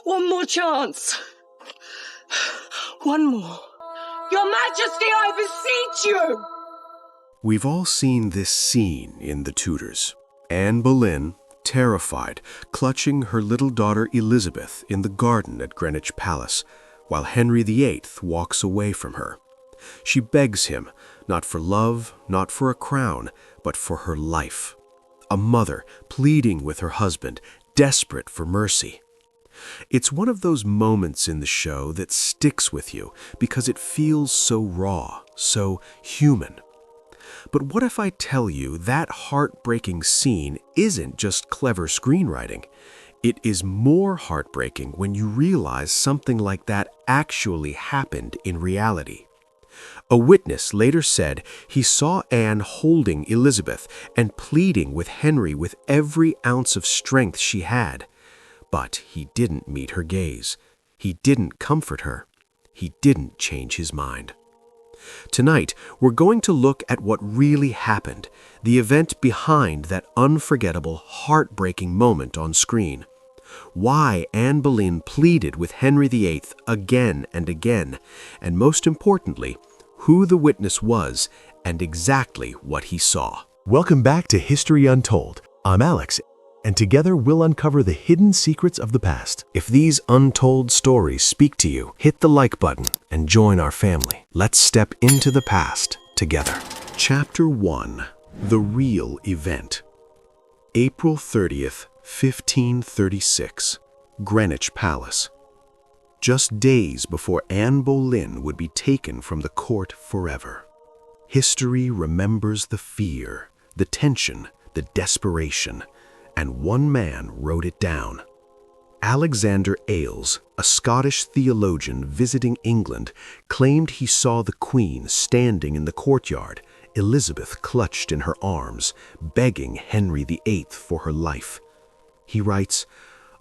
One more chance. One more. Your Majesty, I beseech you! We've all seen this scene in the Tudors. Anne Boleyn, terrified, clutching her little daughter Elizabeth in the garden at Greenwich Palace, while Henry VIII walks away from her. She begs him, not for love, not for a crown, but for her life. A mother pleading with her husband, desperate for mercy. It's one of those moments in the show that sticks with you because it feels so raw, so human. But what if I tell you that heartbreaking scene isn't just clever screenwriting? It is more heartbreaking when you realize something like that actually happened in reality. A witness later said he saw Anne holding Elizabeth and pleading with Henry with every ounce of strength she had. But he didn't meet her gaze. He didn't comfort her. He didn't change his mind. Tonight, we're going to look at what really happened, the event behind that unforgettable, heartbreaking moment on screen. Why Anne Boleyn pleaded with Henry VIII again and again, and most importantly, who the witness was and exactly what he saw. Welcome back to History Untold. I'm Alex, and together we'll uncover the hidden secrets of the past. If these untold stories speak to you, hit the like button and join our family. Let's step into the past together. Chapter 1. The Real Event. April 30th, 1536. Greenwich Palace. Just days before Anne Boleyn would be taken from the court forever. History remembers the fear, the tension, the desperation, and one man wrote it down. Alexander Ailes, a Scottish theologian visiting England, claimed he saw the Queen standing in the courtyard, Elizabeth clutched in her arms, begging Henry VIII for her life. He writes,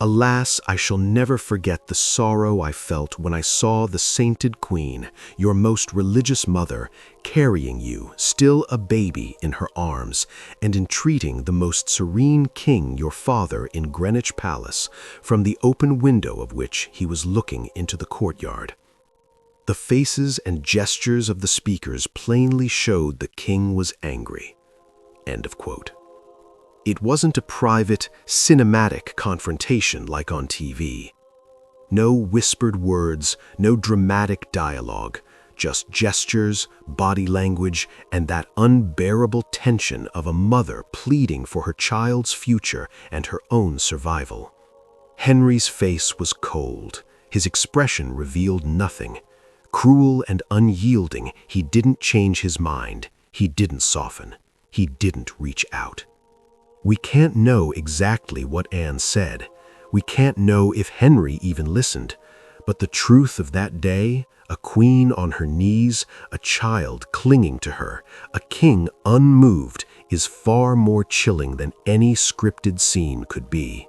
"Alas, I shall never forget the sorrow I felt when I saw the sainted Queen, your most religious mother, carrying you, still a baby, in her arms, and entreating the most serene king, your father, in Greenwich Palace, from the open window of which he was looking into the courtyard." The faces and gestures of the speakers plainly showed the king was angry. End of quote. It wasn't a private, cinematic confrontation like on TV. No whispered words, no dramatic dialogue, just gestures, body language, and that unbearable tension of a mother pleading for her child's future and her own survival. Henry's face was cold. His expression revealed nothing. Cruel and unyielding, he didn't change his mind. He didn't soften. He didn't reach out. We can't know exactly what Anne said. We can't know if Henry even listened. But the truth of that day, a queen on her knees, a child clinging to her, a king unmoved, is far more chilling than any scripted scene could be.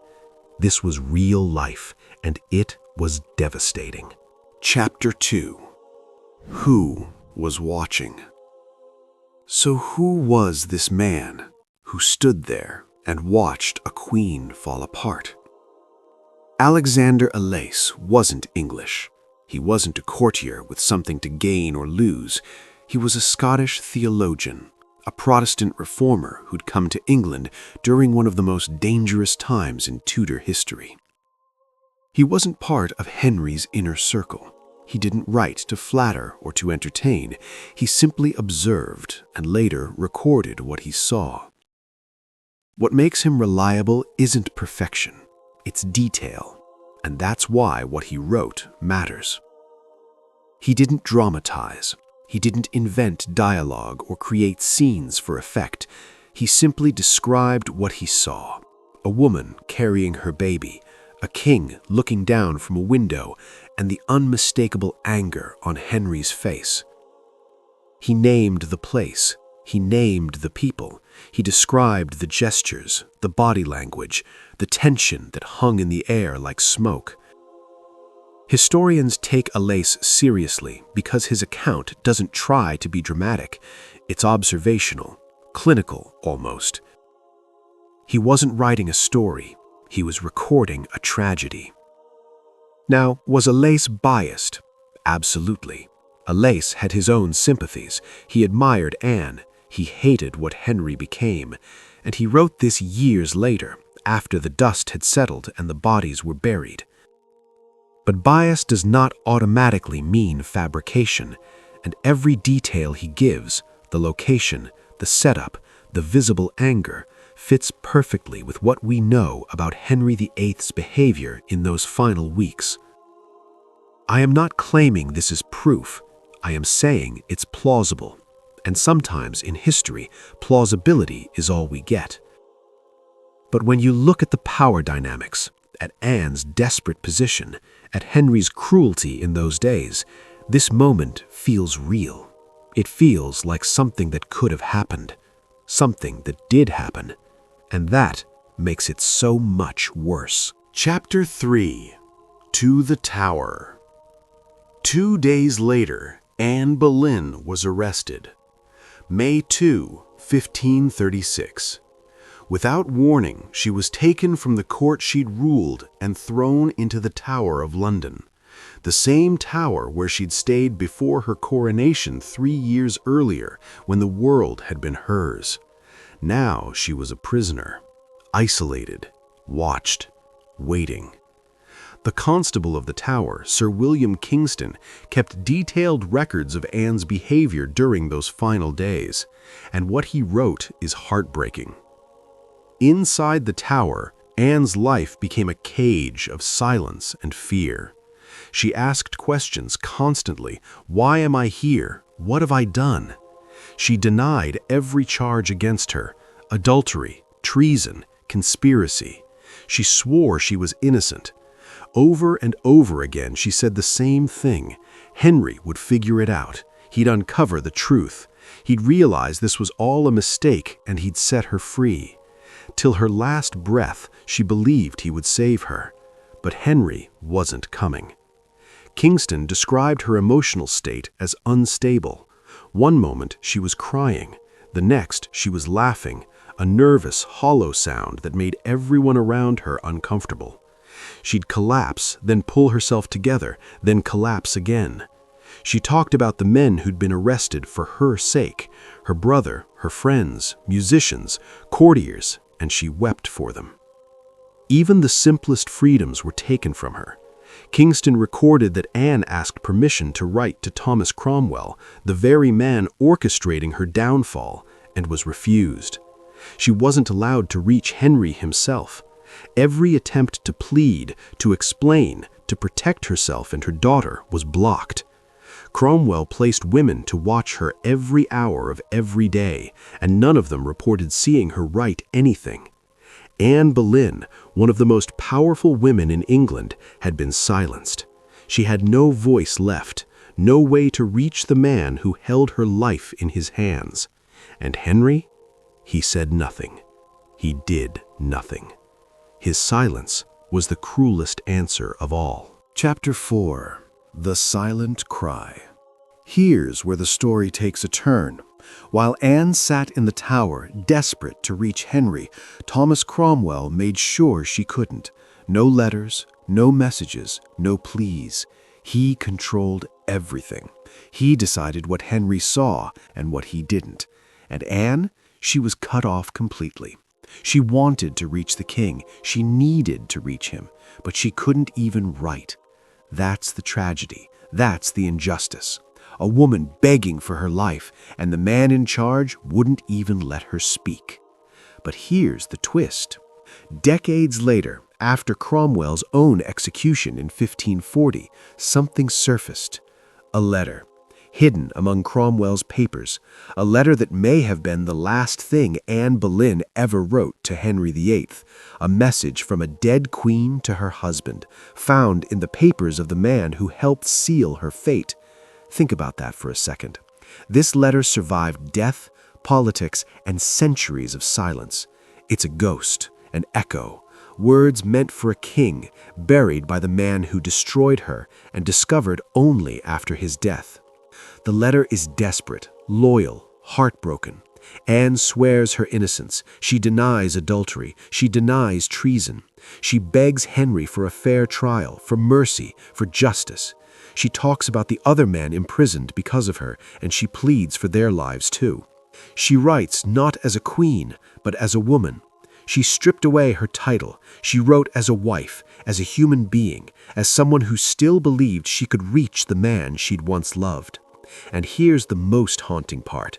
This was real life, and it was devastating. Chapter 2. Who was watching? So who was this man who stood there and watched a queen fall apart? Alexander Ailes wasn't English. He wasn't a courtier with something to gain or lose. He was a Scottish theologian, a Protestant reformer who'd come to England during one of the most dangerous times in Tudor history. He wasn't part of Henry's inner circle. He didn't write to flatter or to entertain. He simply observed and later recorded what he saw. What makes him reliable isn't perfection, it's detail, and that's why what he wrote matters. He didn't dramatize, he didn't invent dialogue or create scenes for effect. He simply described what he saw: a woman carrying her baby, a king looking down from a window, and the unmistakable anger on Henry's face. He named the place. He named the people. He described the gestures, the body language, the tension that hung in the air like smoke. Historians take Ailes seriously because his account doesn't try to be dramatic. It's observational, clinical almost. He wasn't writing a story. He was recording a tragedy. Now, was Alais biased? Absolutely. Alais had his own sympathies. He admired Anne. He hated what Henry became. And he wrote this years later, after the dust had settled and the bodies were buried. But bias does not automatically mean fabrication, and every detail he gives, the location, the setup, the visible anger, fits perfectly with what we know about Henry VIII's behavior in those final weeks. I am not claiming this is proof. I am saying it's plausible. And sometimes in history, plausibility is all we get. But when you look at the power dynamics, at Anne's desperate position, at Henry's cruelty in those days, this moment feels real. It feels like something that could have happened, something that did happen, and that makes it so much worse. Chapter 3. To the Tower. 2 days later, Anne Boleyn was arrested. May 2, 1536. Without warning, she was taken from the court she'd ruled and thrown into the Tower of London, the same tower where she'd stayed before her coronation 3 years earlier when the world had been hers. Now she was a prisoner, isolated, watched, waiting. The constable of the tower, Sir William Kingston, kept detailed records of Anne's behavior during those final days, and what he wrote is heartbreaking. Inside the tower, Anne's life became a cage of silence and fear. She asked questions constantly. Why am I here? What have I done? She denied every charge against her: adultery, treason, conspiracy. She swore she was innocent. Over and over again, she said the same thing. Henry would figure it out. He'd uncover the truth. He'd realize this was all a mistake, and he'd set her free. Till her last breath, she believed he would save her. But Henry wasn't coming. Kingston described her emotional state as unstable. One moment she was crying. The next she was laughing, a nervous, hollow sound that made everyone around her uncomfortable. She'd collapse, then pull herself together, then collapse again. She talked about the men who'd been arrested for her sake, her brother, her friends, musicians, courtiers, and she wept for them. Even the simplest freedoms were taken from her. Kingston recorded that Anne asked permission to write to Thomas Cromwell, the very man orchestrating her downfall, and was refused. She wasn't allowed to reach Henry himself. Every attempt to plead, to explain, to protect herself and her daughter was blocked. Cromwell placed women to watch her every hour of every day, and none of them reported seeing her write anything. Anne Boleyn, one of the most powerful women in England, had been silenced. She had no voice left, no way to reach the man who held her life in his hands. And Henry? He said nothing. He did nothing. His silence was the cruelest answer of all. Chapter 4. The Silent Cry. Here's where the story takes a turn. While Anne sat in the tower, desperate to reach Henry, Thomas Cromwell made sure she couldn't. No letters, no messages, no pleas. He controlled everything. He decided what Henry saw and what he didn't. And Anne, she was cut off completely. She wanted to reach the king. She needed to reach him, but she couldn't even write. That's the tragedy. That's the injustice. A woman begging for her life, and the man in charge wouldn't even let her speak. But here's the twist. Decades later, after Cromwell's own execution in 1540, something surfaced. A letter, hidden among Cromwell's papers, a letter that may have been the last thing Anne Boleyn ever wrote to Henry VIII, a message from a dead queen to her husband, found in the papers of the man who helped seal her fate. Think about that for a second. This letter survived death, politics, and centuries of silence. It's a ghost, an echo, words meant for a king, buried by the man who destroyed her and discovered only after his death. The letter is desperate, loyal, heartbroken. Anne swears her innocence. She denies adultery. She denies treason. She begs Henry for a fair trial, for mercy, for justice. She talks about the other men imprisoned because of her, and she pleads for their lives too. She writes not as a queen, but as a woman. She stripped away her title. She wrote as a wife, as a human being, as someone who still believed she could reach the man she'd once loved. And here's the most haunting part.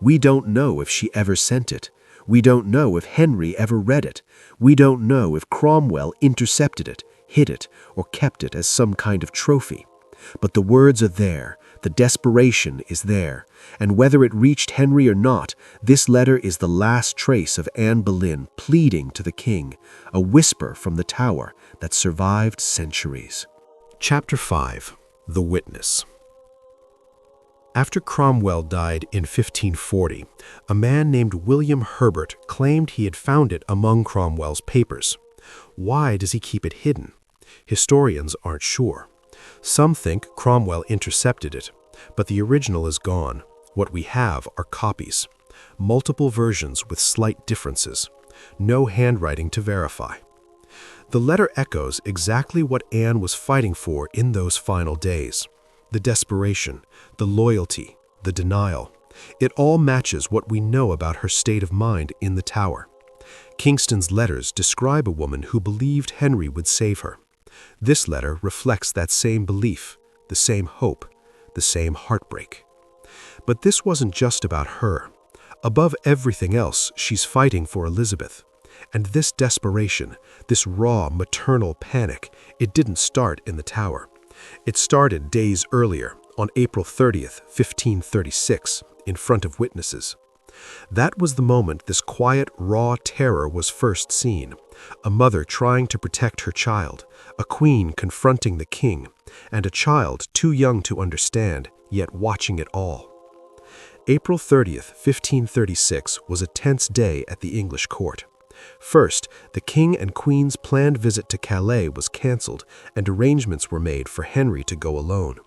We don't know if she ever sent it. We don't know if Henry ever read it. We don't know if Cromwell intercepted it, hid it, or kept it as some kind of trophy. But the words are there, the desperation is there, and whether it reached Henry or not, this letter is the last trace of Anne Boleyn pleading to the king, a whisper from the Tower that survived centuries. Chapter 5. The Witness. After Cromwell died in 1540, a man named William Herbert claimed he had found it among Cromwell's papers. Why does he keep it hidden? Historians aren't sure. Some think Cromwell intercepted it, but the original is gone. What we have are copies. Multiple versions with slight differences. No handwriting to verify. The letter echoes exactly what Anne was fighting for in those final days. The desperation, the loyalty, the denial. It all matches what we know about her state of mind in the Tower. Kingston's letters describe a woman who believed Henry would save her. This letter reflects that same belief, the same hope, the same heartbreak. But this wasn't just about her. Above everything else, she's fighting for Elizabeth. And this desperation, this raw maternal panic, it didn't start in the Tower. It started days earlier, on April 30th, 1536, in front of witnesses. That was the moment this quiet, raw terror was first seen. A mother trying to protect her child, a queen confronting the king, and a child too young to understand, yet watching it all. April 30th, 1536 was a tense day at the English court. First, the king and queen's planned visit to Calais was cancelled, and arrangements were made for Henry to go alone.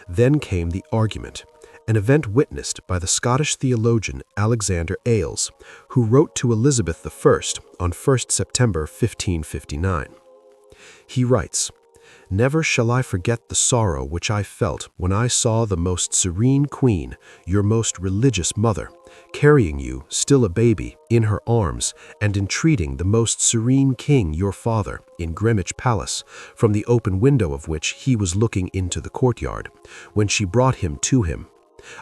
Then came the argument, an event witnessed by the Scottish theologian Alexander Ailes, who wrote to Elizabeth I on 1 September 1559. He writes, "Never shall I forget the sorrow which I felt when I saw the most serene queen, your most religious mother, carrying you, still a baby, in her arms, and entreating the most serene king, your father, in Greenwich Palace, from the open window of which he was looking into the courtyard, when she brought him to him.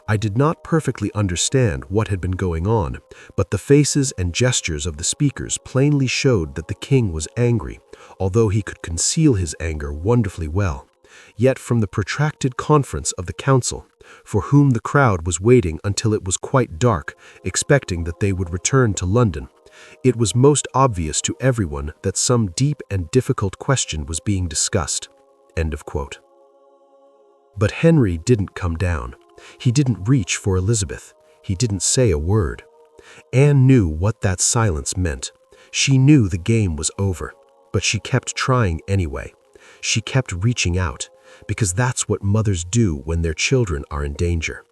I did not perfectly understand what had been going on, but the faces and gestures of the speakers plainly showed that the king was angry, although he could conceal his anger wonderfully well. Yet from the protracted conference of the council, for whom the crowd was waiting until it was quite dark, expecting that they would return to London, it was most obvious to everyone that some deep and difficult question was being discussed." End of quote. But Henry didn't come down. He didn't reach for Elizabeth. He didn't say a word. Anne knew what that silence meant. She knew the game was over, but she kept trying anyway. She kept reaching out, because that's what mothers do when their children are in danger.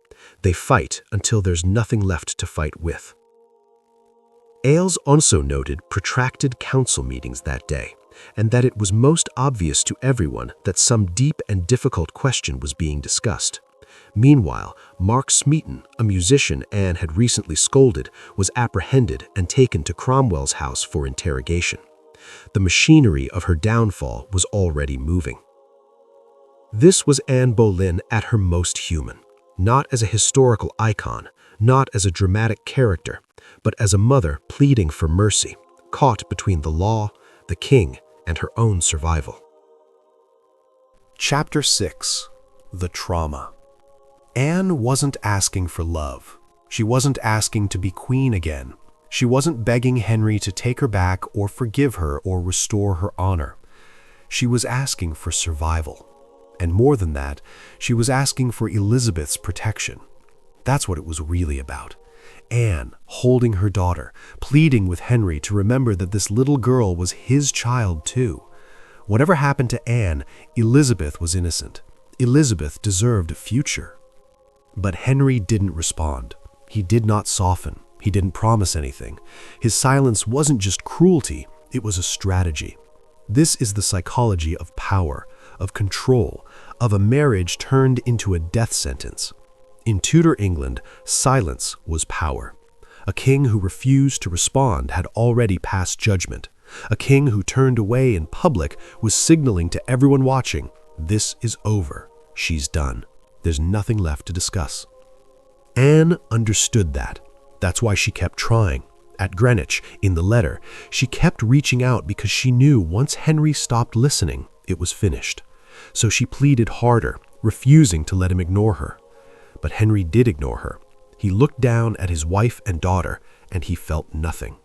They fight until there's nothing left to fight with. Ailes also noted protracted council meetings that day, and that it was most obvious to everyone that some deep and difficult question was being discussed. Meanwhile, Mark Smeaton, a musician Anne had recently scolded, was apprehended and taken to Cromwell's house for interrogation. The machinery of her downfall was already moving. This was Anne Boleyn at her most human, not as a historical icon, not as a dramatic character, but as a mother pleading for mercy, caught between the law, the king, and her own survival. Chapter 6. The Trauma. Anne wasn't asking for love. She wasn't asking to be queen again. She wasn't begging Henry to take her back or forgive her or restore her honor. She was asking for survival. And more than that, she was asking for Elizabeth's protection. That's what it was really about. Anne, holding her daughter, pleading with Henry to remember that this little girl was his child too. Whatever happened to Anne, Elizabeth was innocent. Elizabeth deserved a future. But Henry didn't respond. He did not soften. He didn't promise anything. His silence wasn't just cruelty, it was a strategy. This is the psychology of power, of control, of a marriage turned into a death sentence. In Tudor England, silence was power. A king who refused to respond had already passed judgment. A king who turned away in public was signaling to everyone watching, "This is over. She's done. There's nothing left to discuss." Anne understood that. That's why she kept trying. At Greenwich, in the letter, she kept reaching out because she knew once Henry stopped listening, it was finished. So she pleaded harder, refusing to let him ignore her. But Henry did ignore her. He looked down at his wife and daughter, and he felt nothing.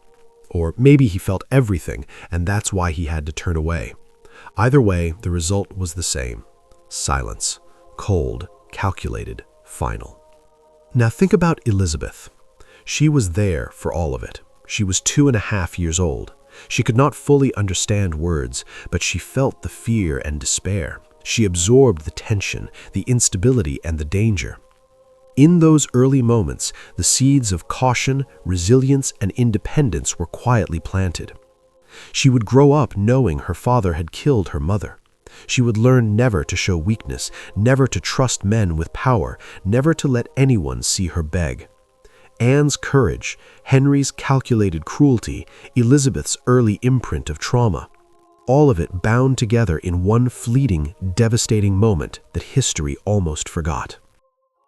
Or maybe he felt everything, and that's why he had to turn away. Either way, the result was the same. Silence. Cold, calculated, final. Now think about Elizabeth. She was there for all of it. She was 2.5 years old. She could not fully understand words, but she felt the fear and despair. She absorbed the tension, the instability, and the danger. In those early moments, the seeds of caution, resilience, and independence were quietly planted. She would grow up knowing her father had killed her mother. She would learn never to show weakness, never to trust men with power, never to let anyone see her beg. Anne's courage, Henry's calculated cruelty, Elizabeth's early imprint of trauma, all of it bound together in one fleeting, devastating moment that history almost forgot.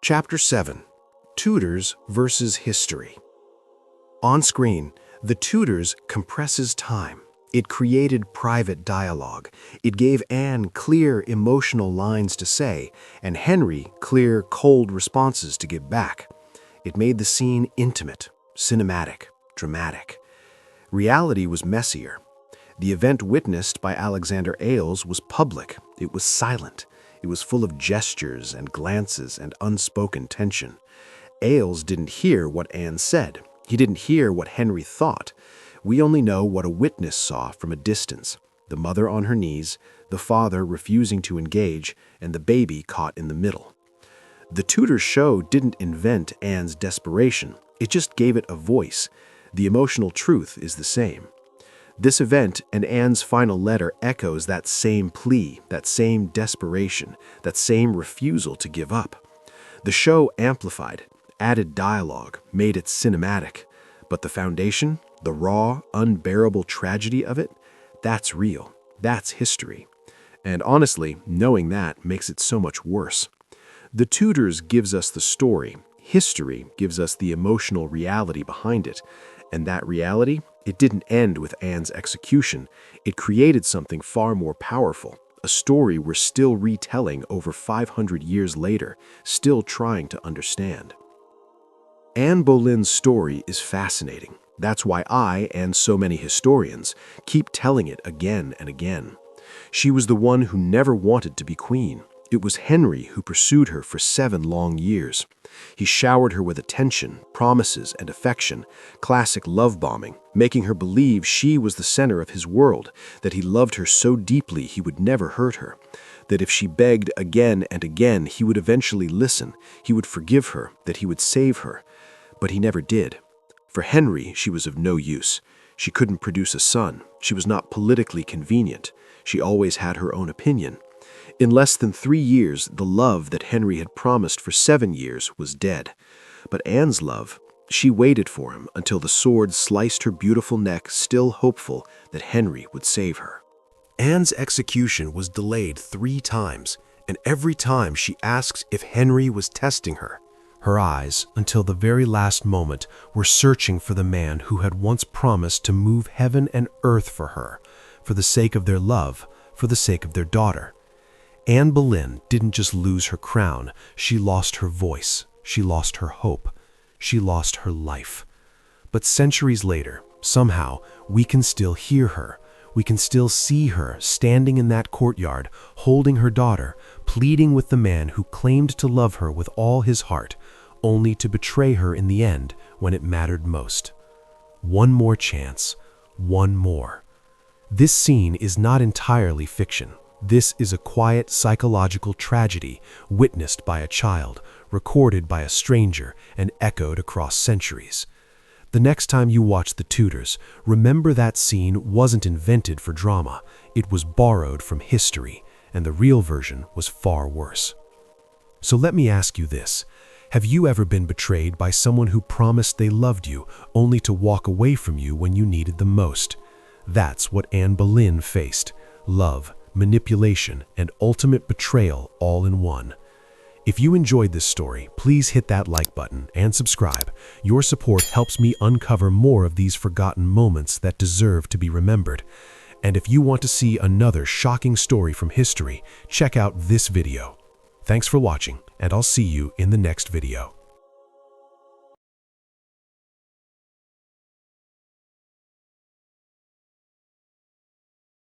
Chapter 7. Tudors versus History. On screen, The Tudors compresses time. It created private dialogue. It gave Anne clear emotional lines to say, and Henry clear, cold responses to give back. It made the scene intimate, cinematic, dramatic. Reality was messier. The event witnessed by Alexander Ailes was public. It was silent. It was full of gestures and glances and unspoken tension. Ailes didn't hear what Anne said. He didn't hear what Henry thought. We only know what a witness saw from a distance. The mother on her knees, the father refusing to engage, and the baby caught in the middle. The Tudors show didn't invent Anne's desperation. It just gave it a voice. The emotional truth is the same. This event and Anne's final letter echoes that same plea, that same desperation, that same refusal to give up. The show amplified, added dialogue, made it cinematic. But the foundation, the raw, unbearable tragedy of it, that's real. That's history. And honestly, knowing that makes it so much worse. The Tudors gives us the story. History gives us the emotional reality behind it. And that reality, it didn't end with Anne's execution. It created something far more powerful, a story we're still retelling over 500 years later, still trying to understand. Anne Boleyn's story is fascinating. That's why I, and so many historians, keep telling it again and again. She was the one who never wanted to be queen. It was Henry who pursued her for 7 long years. He showered her with attention, promises, and affection, classic love bombing, making her believe she was the center of his world, that he loved her so deeply he would never hurt her, that if she begged again and again, he would eventually listen, he would forgive her, that he would save her. But he never did. For Henry, she was of no use. She couldn't produce a son. She was not politically convenient. She always had her own opinion. In less than 3 years, the love that Henry had promised for 7 years was dead. But Anne's love, she waited for him until the sword sliced her beautiful neck, still hopeful that Henry would save her. Anne's execution was delayed 3 times, and every time she asks if Henry was testing her. Her eyes, until the very last moment, were searching for the man who had once promised to move heaven and earth for her, for the sake of their love, for the sake of their daughter. Anne Boleyn didn't just lose her crown, she lost her voice, she lost her hope, she lost her life. But centuries later, somehow, we can still hear her. We can still see her standing in that courtyard, holding her daughter, pleading with the man who claimed to love her with all his heart, only to betray her in the end when it mattered most. One more chance, one more. This scene is not entirely fiction. This is a quiet psychological tragedy witnessed by a child, recorded by a stranger, and echoed across centuries. The next time you watch The Tudors, remember that scene wasn't invented for drama. It was borrowed from history, and the real version was far worse. So let me ask you this. Have you ever been betrayed by someone who promised they loved you, only to walk away from you when you needed them most? That's what Anne Boleyn faced. Love, manipulation, and ultimate betrayal all in one. If you enjoyed this story, please hit that like button and subscribe. Your support helps me uncover more of these forgotten moments that deserve to be remembered. And if you want to see another shocking story from history, check out this video. Thanks for watching, and I'll see you in the next video.